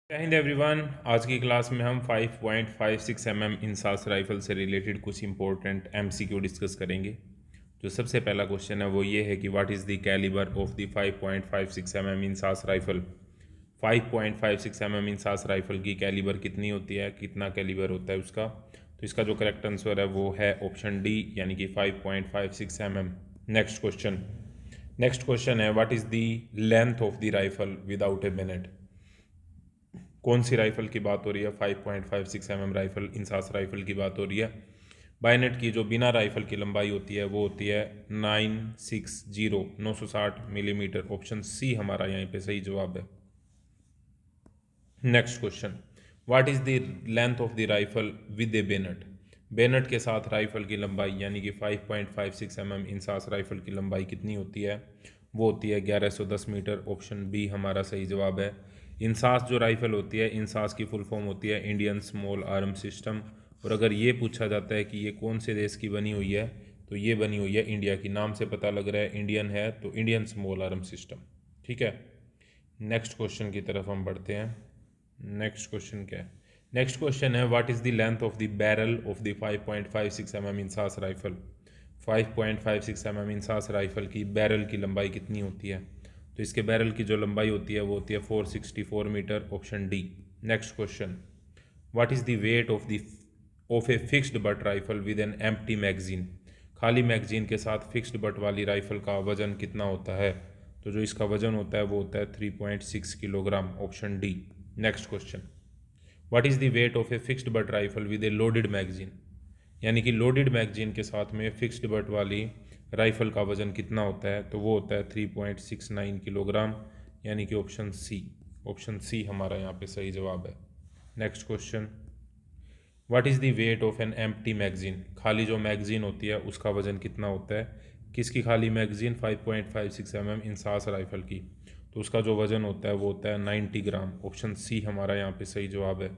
जय हिंद एवरीवन। आज की क्लास में हम 5.56 इंसास राइफल से रिलेटेड कुछ इंपॉर्टेंट एमसीक्यू डिस्कस करेंगे। जो सबसे पहला क्वेश्चन है वो ये है कि what is the calibre of the 5.56 INSAS rifle. 5.56 INSAS rifle की कैलिबर कितनी होती है, कितना कैलिबर होता है उसका। तो इसका जो करेक्ट आंसर है वो है ऑप्शन डी, यानी कि 5.56 नेक्स्ट क्वेश्चन है what is the length of the rifle without a bayonet. कौन सी राइफल की बात हो रही है? 5.56 राइफल, इंसास राइफल की बात हो रही है। बायनेट की जो बिना राइफल की लंबाई होती है वो होती है 960 मिलीमीटर। ऑप्शन सी हमारा यहाँ पे सही जवाब है। Next question, what is the length of the rifle with A Bennett. Bennett के साथ राइफल की लंबाई यानी कि 5.56 इंसास राइफल की लंबाई कितनी होती है? वो होती है 1110 मीटर। ऑप्शन बी हमारा सही जवाब है। इंसास जो राइफल होती है, इंसास की फुल फॉर्म होती है इंडियन स्मॉल आर्म सिस्टम। और अगर ये पूछा जाता है कि ये कौन से देश की बनी हुई है, तो ये बनी हुई है इंडिया की। नाम से पता लग रहा है इंडियन है, तो इंडियन स्मॉल आर्म सिस्टम। ठीक है, नेक्स्ट क्वेश्चन की तरफ हम बढ़ते हैं। नेक्स्ट क्वेश्चन क्या है? नेक्स्ट क्वेश्चन है what is the length of the barrel of the 5.56 INSAS rifle. 5.56 INSAS rifle की बैरल की लंबाई कितनी होती है? तो इसके बैरल की जो लंबाई होती है वो होती है 464 metre. Option D. Next question, what is the weight of a fixed butt rifle with an empty magazine. खाली मैगजीन के साथ फिक्स्ड बट वाली राइफल का वजन कितना होता है? तो जो इसका वजन होता है वो होता है 3.6 kilogram. Option D. Next question, what is the weight of a fixed butt rifle with A loaded magazine. यानी कि लोडेड मैगजीन के साथ में फिक्स्ड बट वाली राइफल का वजन कितना होता है? तो वो होता है 3.69 किलोग्राम, यानी कि ऑप्शन सी। ऑप्शन सी हमारा यहाँ पे सही जवाब है। Next question, what is the weight of N empty magazine. खाली जो मैगजीन होती है उसका वजन कितना होता है? किसकी खाली मैगजीन? 5.56 इंसास राइफल की। तो उसका जो वजन होता है वो होता है 90 ग्राम। ऑप्शन सी हमारा यहाँ पे सही जवाब है।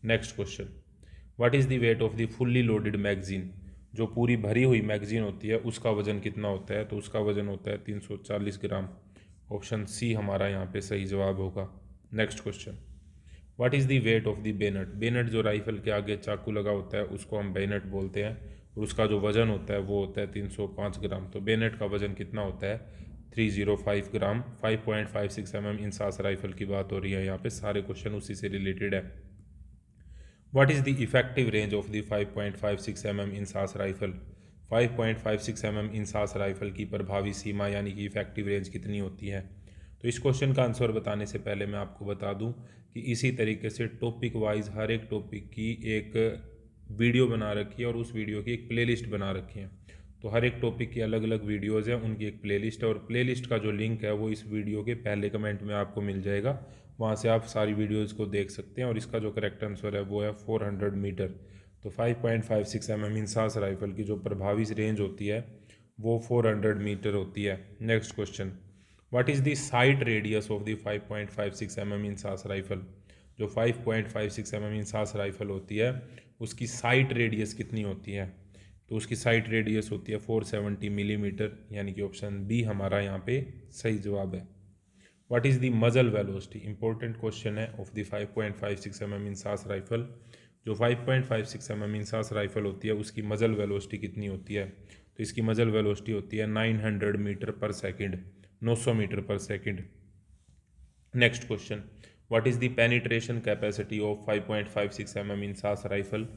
Next question, what is the weight of the fully loaded magazine. जो पूरी भरी हुई मैगजीन होती है उसका वजन कितना होता है? तो उसका वजन होता है 340 ग्राम। ऑप्शन सी हमारा यहाँ पे सही जवाब होगा। Next question, what is the weight of the Bennett. Bennett जो राइफल के आगे चाकू लगा होता है उसको हम बेनट बोलते हैं, और उसका जो वजन होता है वो होता है 305 ग्राम। तो बेनट का वजन कितना होता है? 305 ग्राम। 5.56 इंसास राइफल की बात हो रही है यहाँ पे, सारे क्वेश्चन उसी से रिलेटेड है। What is the effective range of the 5.56 INSAS rifle. 5.56 INSAS rifle की प्रभावी सीमा यानी कि इफेक्टिव रेंज कितनी होती है? तो इस क्वेश्चन का आंसर बताने से पहले मैं आपको बता दूं कि इसी तरीके से टॉपिक वाइज हर एक टॉपिक की एक वीडियो बना रखी है और उस वीडियो की एक प्लेलिस्ट बना रखी है। तो हर एक टॉपिक की अलग अलग वीडियोज़ हैं, उनकी एक प्लेलिस्ट है, और प्लेलिस्ट का जो लिंक है वो इस वीडियो के पहले कमेंट में आपको मिल जाएगा। वहाँ से आप सारी वीडियोज़ को देख सकते हैं। और इसका जो करेक्ट आंसर है वो है 400 मीटर। तो 5.56 इंसास राइफल की जो प्रभावी रेंज होती है वो 400 मीटर होती है। Next question, what is the site radius of the 5.56 INSAS rifle. जो 5.56 इंसास राइफल होती है उसकी साइट रेडियस कितनी होती है? तो उसकी साइट रेडियस होती है 470 मिलीमीटर, यानी कि ऑप्शन बी हमारा यहाँ पे सही जवाब है। व्हाट इज़ द मजल वेलोसिटी। इंपॉर्टेंट क्वेश्चन है ऑफ द 5.56 इंसास राइफल। जो 5.56 इंसास राइफल होती है उसकी मजल वेलोसिटी कितनी होती है? तो इसकी मजल वेलोसिटी होती है 900 मीटर पर सेकंड, 900 मीटर पर second. Next question, what is the penetration capacity of 5.56 INSAS rifle.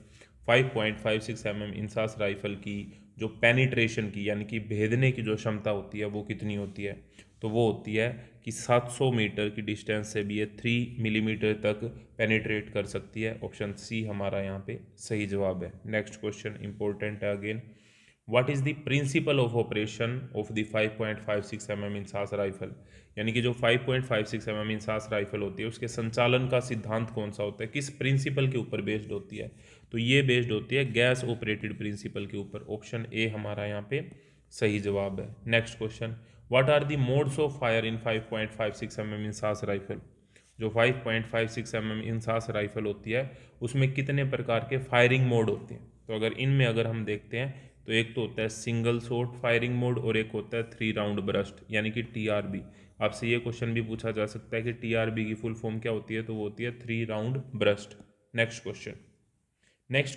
5.56 INSAS rifle की जो पेनिट्रेशन की यानी कि भेदने की जो क्षमता होती है वो कितनी होती है? तो वो होती है कि 700 मीटर की डिस्टेंस से भी ये 3 मिलीमीटर तक पेनिट्रेट कर सकती है। ऑप्शन सी हमारा यहाँ पे सही जवाब है। नेक्स्ट क्वेश्चन इंपॉर्टेंट है again, what is the principle of operation of the 5.56 INSAS rifle. यानी कि जो 5.56 इंसास राइफल होती है उसके संचालन का सिद्धांत कौन सा होता है, किस प्रिंसिपल के ऊपर बेस्ड होती है? तो ये बेस्ड होती है गैस ऑपरेटेड प्रिंसिपल के ऊपर। ऑप्शन ए हमारा यहाँ पे सही जवाब है। Next question, what are the modes of fire in 5.56 INSAS rifle. जो 5.56 इंसास राइफल होती है उसमें कितने प्रकार के फायरिंग मोड होते हैं? तो अगर हम देखते हैं तो एक तो होता है सिंगल शॉट फायरिंग मोड और एक होता है 3 राउंड ब्रस्ट यानी कि TRB। आपसे ये क्वेश्चन भी पूछा जा सकता है कि TRB की फुल फॉर्म क्या होती है, तो वो होती है 3 राउंड ब्रस्ट। नेक्स्ट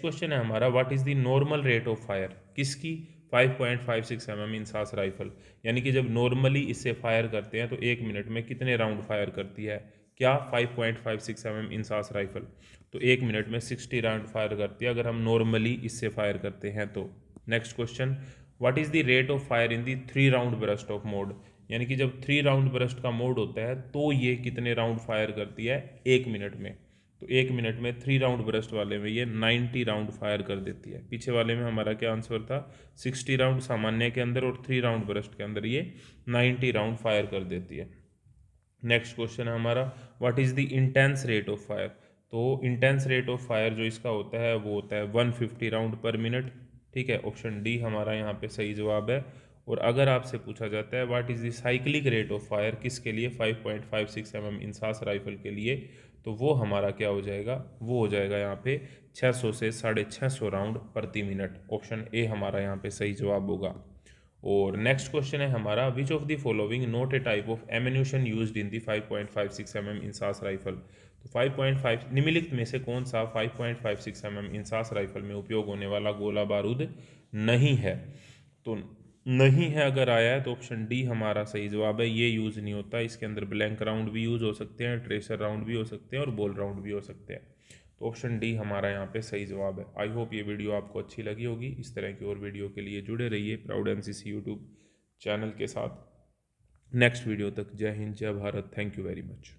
क्वेश्चन है हमारा, what is the normal rate of fire, किसकी? 5.56 mm इंसास राइफल, यानी कि जब नॉर्मली इससे फायर करते हैं तो 1 मिनट में कितने राउंड फायर करती है? क्या 5.56 mm इंसास राइफल, तो 1 मिनट में 60 राउंड फायर करती है अगर हम नॉर्मली इससे फायर करते हैं तो। Next question, what is the rate of fire in the 3 round burst of mode, यानी कि जब 3 राउंड बरस्ट का मोड होता है तो ये कितने राउंड फायर करती है 1 मिनट में? तो 1 मिनट में 3 राउंड ब्रस्ट वाले में ये 90 राउंड फायर कर देती है। पीछे वाले में हमारा क्या आंसर था? 60 राउंड सामान्य के अंदर और 3 राउंड ब्रस्ट के अंदर ये 90 राउंड फायर कर देती है। नेक्स्ट क्वेश्चन है हमारा, what is the intense rate of fire, तो इंटेंस रेट ऑफ फायर जो इसका होता है वो होता है 150 राउंड पर मिनट। ठीक है, ऑप्शन डी हमारा यहाँ पे सही जवाब है। और अगर आपसे पूछा जाता है what is the cyclic rate of fire, किसके लिए? 5.56 mm इंसास राइफल के लिए, तो वो हमारा क्या हो जाएगा? वो हो जाएगा यहाँ पे 600 से 650 राउंड प्रति मिनट। ऑप्शन ए हमारा यहाँ पे सही जवाब होगा। और नेक्स्ट क्वेश्चन है हमारा, which of the following not a type of ammunition used in the 5.56 mm INSAS rifle, तो 5.5 निम्नलिखित में से कौन सा 5.56 mm इंसास राइफल में उपयोग होने वाला गोला बारूद नहीं है? तो नहीं है अगर आया है तो ऑप्शन डी हमारा सही जवाब है, ये यूज़ नहीं होता। इसके अंदर ब्लैंक राउंड भी यूज़ हो सकते हैं, ट्रेसर राउंड भी हो सकते हैं और बॉल राउंड भी हो सकते हैं। तो ऑप्शन डी हमारा यहाँ पे सही जवाब है। आई होप ये वीडियो आपको अच्छी लगी होगी। इस तरह की और वीडियो के लिए जुड़े रहिए प्राउड एनसीसी यूट्यूब चैनल के साथ। नेक्स्ट वीडियो तक जय हिंद जय Bharat, thank you very much.